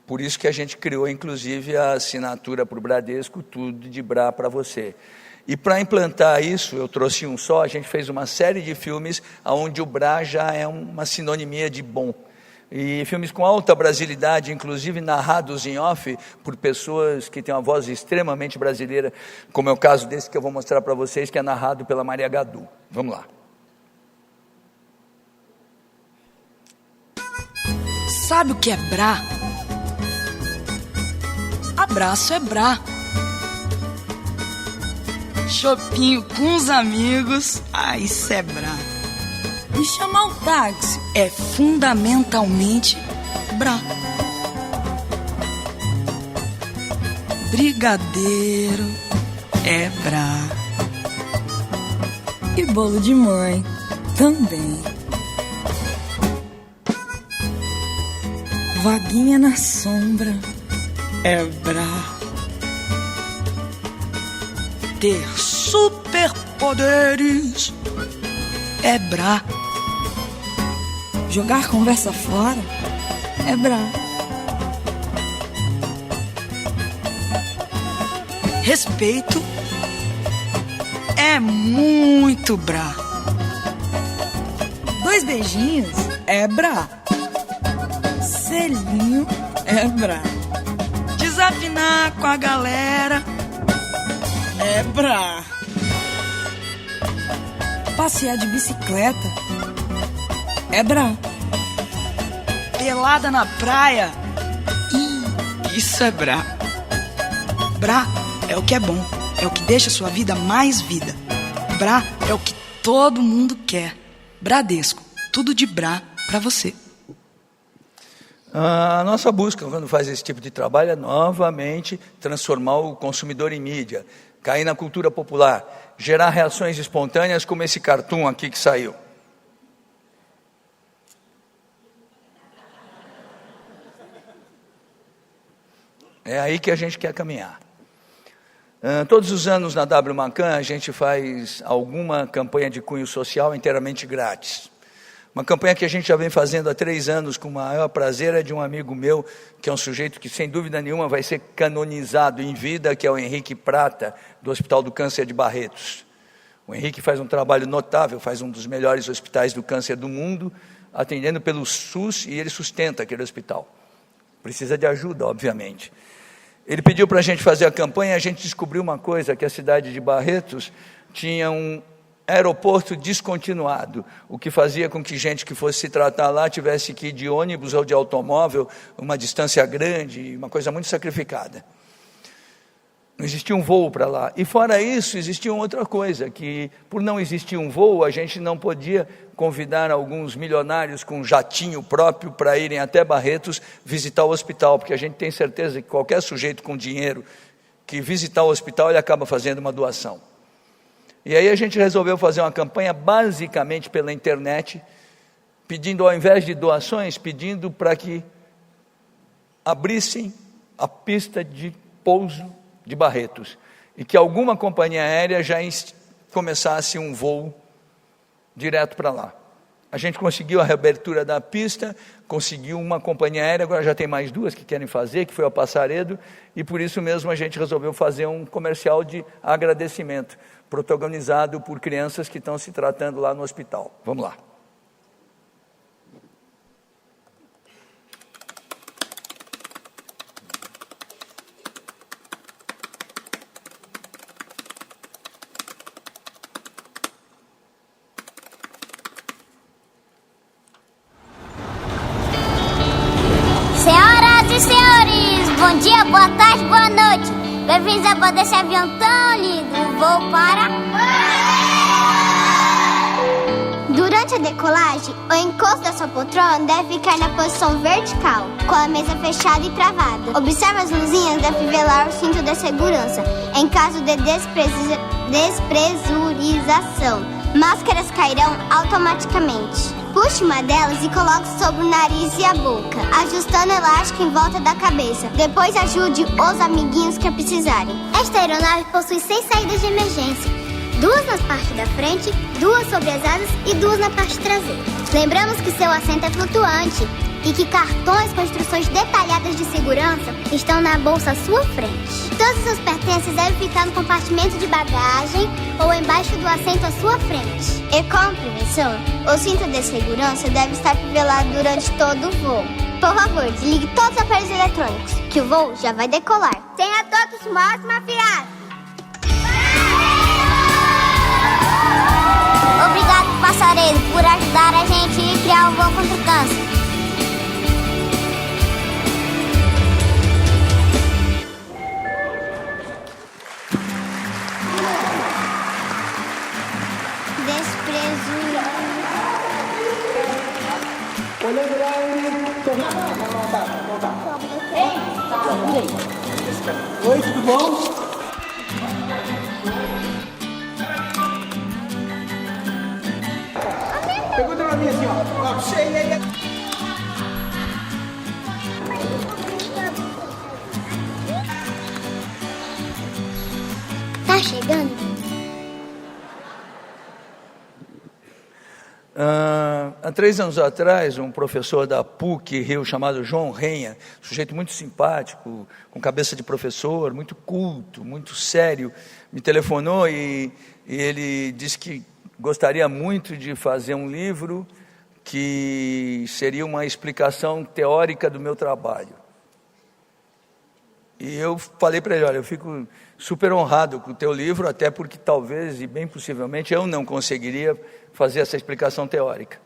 Por isso que a gente criou, inclusive, a assinatura para o Bradesco, tudo de Brá para você. E para implantar isso, eu trouxe um só, a gente fez uma série de filmes onde o Brá já é uma sinonimia de bom. E filmes com alta brasilidade, inclusive narrados em off por pessoas que têm uma voz extremamente brasileira, como é o caso desse que eu vou mostrar para vocês, que é narrado pela Maria Gadu. Vamos lá. Sabe o que é Brá? Abraço é Brá. Chopinho com os amigos, isso é Brá. E chamar o táxi é fundamentalmente Brá. Brigadeiro é Brá. E bolo de mãe também. Vaguinha na sombra é Brá. Ter superpoderes é Brá. Jogar conversa fora é Brá. Respeito é muito Brá. 2 beijinhos é Brá. Selinho é Brá. Desafinar com a galera é Brá. Passear de bicicleta é Brá. Pelada na praia, isso é Brá. Brá é o que é bom, é o que deixa a sua vida mais vida. Brá é o que todo mundo quer. Bradesco, tudo de Brá pra você. A nossa busca, quando faz esse tipo de trabalho, é novamente transformar o consumidor em mídia, cair na cultura popular, gerar reações espontâneas como esse cartoon aqui que saiu. É aí que a gente quer caminhar. Todos os anos na W Macan a gente faz alguma campanha de cunho social inteiramente grátis. Uma campanha que a gente já vem fazendo há 3 anos com o maior prazer é de um amigo meu, que é um sujeito que sem dúvida nenhuma vai ser canonizado em vida, que é o Henrique Prata, do Hospital do Câncer de Barretos. O Henrique faz um trabalho notável, faz um dos melhores hospitais do câncer do mundo, atendendo pelo SUS, e ele sustenta aquele hospital. Precisa de ajuda, obviamente. Ele pediu para a gente fazer a campanha, a gente descobriu uma coisa, que a cidade de Barretos tinha um aeroporto descontinuado, o que fazia com que gente que fosse se tratar lá tivesse que ir de ônibus ou de automóvel, uma distância grande, uma coisa muito sacrificada. Não existia um voo para lá. E fora isso, existia outra coisa, que por não existir um voo, a gente não podia convidar alguns milionários com um jatinho próprio para irem até Barretos visitar o hospital, porque a gente tem certeza que qualquer sujeito com dinheiro que visitar o hospital, ele acaba fazendo uma doação. E aí a gente resolveu fazer uma campanha basicamente pela internet, pedindo, ao invés de doações, pedindo para que abrissem a pista de pouso de Barretos, e que alguma companhia aérea já começasse um voo direto para lá. A gente conseguiu a reabertura da pista, conseguiu uma companhia aérea, agora já tem mais 2 que querem fazer, que foi a Passaredo, e por isso mesmo a gente resolveu fazer um comercial de agradecimento, protagonizado por crianças que estão se tratando lá no hospital. Vamos lá. Senhoras e senhores, bom dia, boa tarde, boa noite. Bem-vindos a bordo desse avião tão lindo. Vou para... do Durante a decolagem, o encosto da sua poltrona deve ficar na posição vertical, com a mesa fechada e travada. Observe as luzinhas da fivelar o cinto da segurança, em caso de despressurização. Máscaras cairão automaticamente. Puxe uma delas e coloque sobre o nariz e a boca, ajustando o elástico em volta da cabeça. Depois ajude os amiguinhos que precisarem. Esta aeronave possui 6 saídas de emergência. 2 na parte da frente, 2 sobre as asas e 2 na parte traseira. Lembramos que seu assento é flutuante e que cartões com instruções detalhadas de segurança estão na bolsa à sua frente. Todos os seus pertences devem ficar no compartimento de bagagem ou embaixo do assento à sua frente. E com prevenção, o cinto de segurança deve estar fivelado durante todo o voo. Por favor, desligue todos os aparelhos eletrônicos, que o voo já vai decolar. Tenha todos mais afiados. Obrigado, passareiro, por ajudar a gente a criar o voo contra o câncer. Oi, tudo bom? Pergunta pra mim assim, ó. Tá chegando? Há 3 anos atrás, um professor da PUC Rio chamado João Renha, sujeito muito simpático, com cabeça de professor, muito culto, muito sério, me telefonou e ele disse que gostaria muito de fazer um livro que seria uma explicação teórica do meu trabalho. E eu falei para ele, olha, eu fico super honrado com o teu livro, até porque talvez e bem possivelmente eu não conseguiria fazer essa explicação teórica.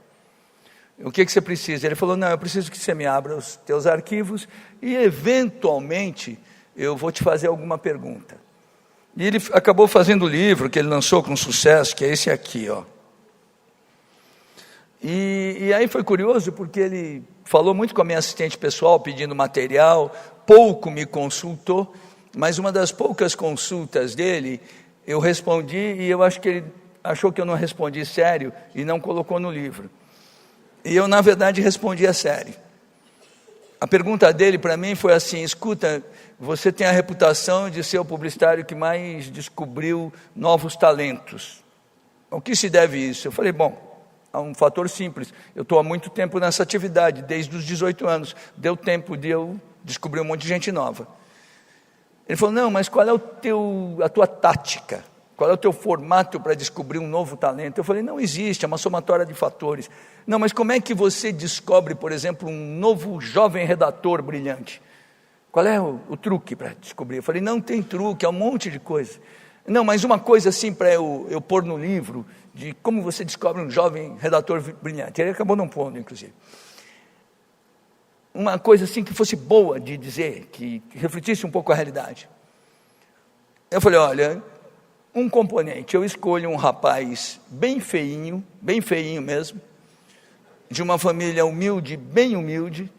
O que você precisa? Ele falou, não, eu preciso que você me abra os teus arquivos e eventualmente eu vou te fazer alguma pergunta. E ele acabou fazendo o livro que ele lançou com sucesso, que é esse aqui, ó. E aí foi curioso porque ele falou muito com a minha assistente pessoal, pedindo material, pouco me consultou, mas uma das poucas consultas dele, eu respondi e eu acho que ele achou que eu não respondi sério e não colocou no livro. E eu, na verdade, respondi a sério. A pergunta dele para mim foi assim, escuta, você tem a reputação de ser o publicitário que mais descobriu novos talentos. Ao que se deve isso? Eu falei, bom, há um fator simples, eu estou há muito tempo nessa atividade, desde os 18 anos, deu tempo de eu descobrir um monte de gente nova. Ele falou, não, mas qual é a tua tática? Qual é o teu formato para descobrir um novo talento? Eu falei, não existe, é uma somatória de fatores. Não, mas como é que você descobre, por exemplo, um novo jovem redator brilhante? Qual é o truque para descobrir? Eu falei, não tem truque, é um monte de coisa. Não, mas uma coisa assim para eu pôr no livro, de como você descobre um jovem redator brilhante. Ele acabou não pondo, inclusive. Uma coisa assim que fosse boa de dizer, que refletisse um pouco a realidade. Eu falei, olha, um componente, eu escolho um rapaz bem feinho mesmo, de uma família humilde, bem humilde,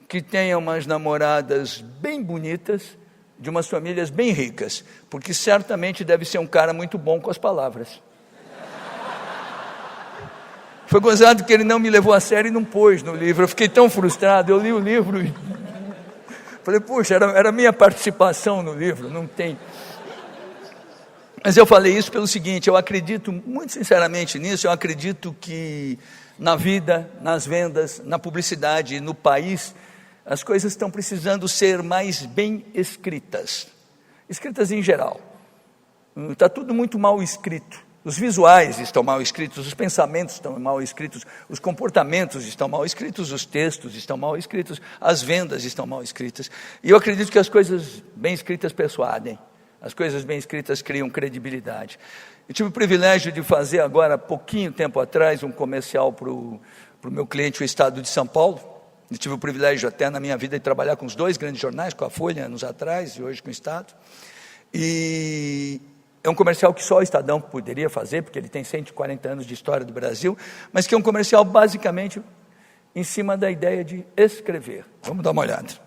que tenha umas namoradas bem bonitas, de umas famílias bem ricas, porque certamente deve ser um cara muito bom com as palavras. Foi gozado que ele não me levou a sério e não pôs no livro. Eu fiquei tão frustrado, eu li o livro e falei, puxa, era a minha participação no livro, não tem. Mas eu falei isso pelo seguinte, eu acredito muito sinceramente nisso, eu acredito que na vida, nas vendas, na publicidade, no país, as coisas estão precisando ser mais bem escritas em geral. Está tudo muito mal escrito. Os visuais estão mal escritos, os pensamentos estão mal escritos, os comportamentos estão mal escritos, os textos estão mal escritos, as vendas estão mal escritas. E eu acredito que as coisas bem escritas persuadem, as coisas bem escritas criam credibilidade. Eu tive o privilégio de fazer agora, pouquinho tempo atrás, um comercial para o meu cliente, o Estado de São Paulo. Eu tive o privilégio até na minha vida de trabalhar com os 2 grandes jornais, com a Folha anos atrás e hoje com o Estado. E É um comercial que só o Estadão poderia fazer, porque ele tem 140 anos de história do Brasil, mas que é um comercial basicamente em cima da ideia de escrever. Vamos dar uma olhada.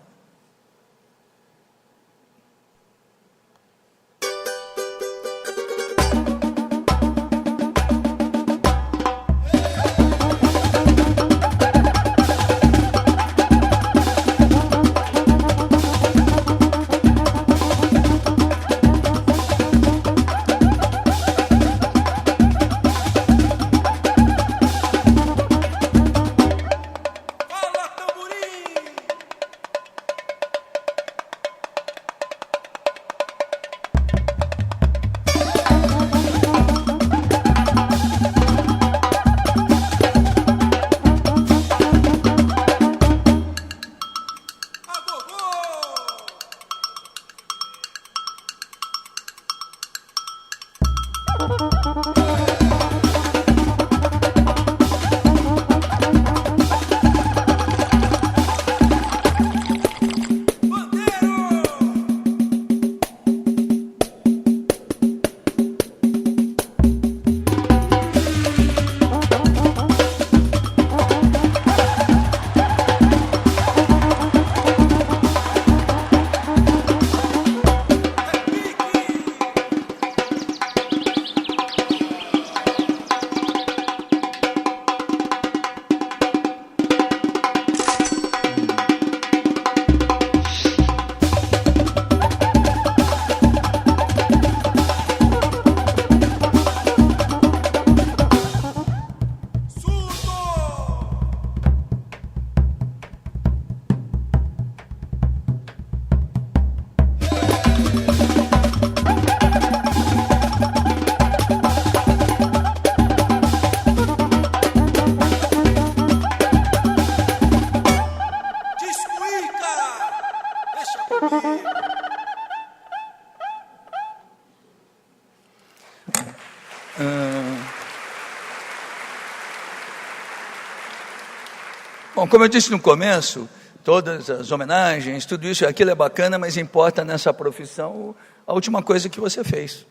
Bom, como eu disse no começo, todas as homenagens, tudo isso e aquilo é bacana, mas importa nessa profissão a última coisa que você fez.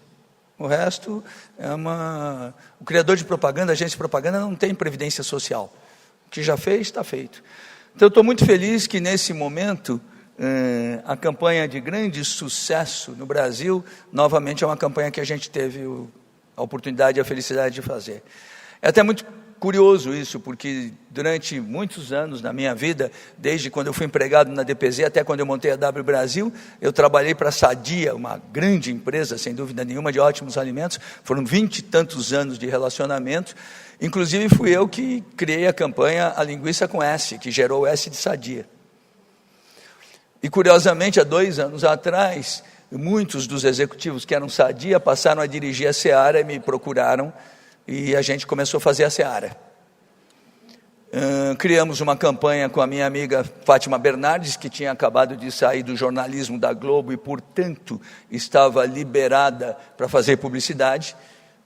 O resto é O criador de propaganda, agência de propaganda, não tem previdência social. O que já fez, está feito. Então, eu estou muito feliz que, nesse momento, a campanha de grande sucesso no Brasil, novamente é uma campanha que a gente teve a oportunidade e a felicidade de fazer. É até muito curioso isso, porque durante muitos anos na minha vida, desde quando eu fui empregado na DPZ até quando eu montei a W Brasil, eu trabalhei para a Sadia, uma grande empresa, sem dúvida nenhuma, de ótimos alimentos. Foram 20 e tantos anos de relacionamento. Inclusive fui eu que criei a campanha A Linguiça com S, que gerou o S de Sadia. E curiosamente, há 2 anos atrás, muitos dos executivos que eram Sadia passaram a dirigir a Seara e me procuraram, e a gente começou a fazer a Seara. Criamos uma campanha com a minha amiga Fátima Bernardes, que tinha acabado de sair do jornalismo da Globo e, portanto, estava liberada para fazer publicidade.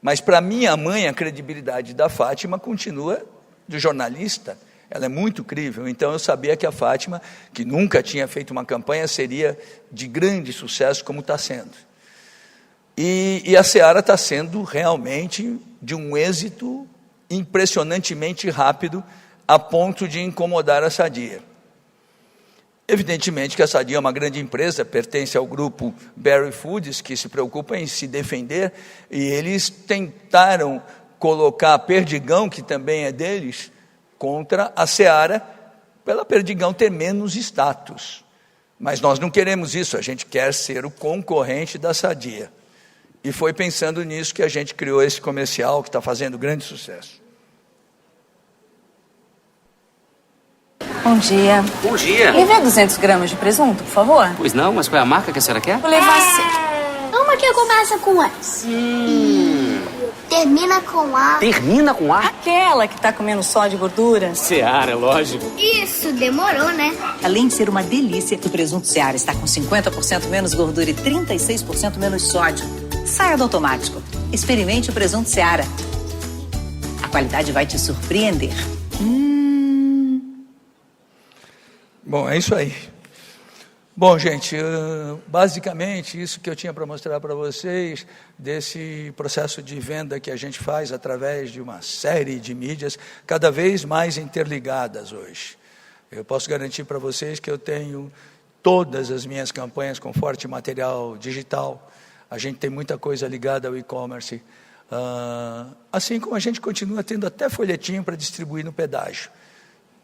Mas, para minha mãe, a credibilidade da Fátima continua de jornalista. Ela é muito crível. Então, eu sabia que a Fátima, que nunca tinha feito uma campanha, seria de grande sucesso, como está sendo. E a Seara está sendo realmente de um êxito impressionantemente rápido, a ponto de incomodar a Sadia. Evidentemente que a Sadia é uma grande empresa, pertence ao grupo Berry Foods, que se preocupa em se defender, e eles tentaram colocar a Perdigão, que também é deles, contra a Seara, pela Perdigão ter menos status. Mas nós não queremos isso, a gente quer ser o concorrente da Sadia. E foi pensando nisso que a gente criou esse comercial que está fazendo grande sucesso. Bom dia. Bom dia. Me vê 200 gramas de presunto, por favor? Pois não, mas qual é a marca que a senhora quer? Vou levar Uma que começa com S. Termina com A. Termina com A? Aquela que tá comendo só de gordura. Seara, lógico. Isso, demorou, né? Além de ser uma delícia, o presunto Seara está com 50% menos gordura e 36% menos sódio. Saia do automático. Experimente o presunto Seara. A qualidade vai te surpreender. Bom, é isso aí. Bom, gente, basicamente isso que eu tinha para mostrar para vocês, desse processo de venda que a gente faz através de uma série de mídias cada vez mais interligadas hoje. Eu posso garantir para vocês que eu tenho todas as minhas campanhas com forte material digital. A gente tem muita coisa ligada ao e-commerce. Assim como a gente continua tendo até folhetinho para distribuir no pedágio.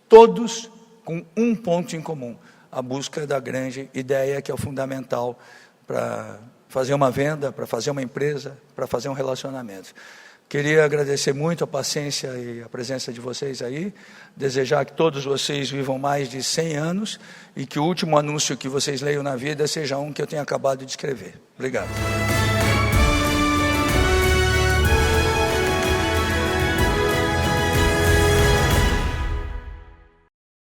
Todos com um ponto em comum: a busca da grande ideia, que é o fundamental para fazer uma venda, para fazer uma empresa, para fazer um relacionamento. Queria agradecer muito a paciência e a presença de vocês aí, desejar que todos vocês vivam mais de 100 anos e que o último anúncio que vocês leiam na vida seja um que eu tenha acabado de escrever. Obrigado.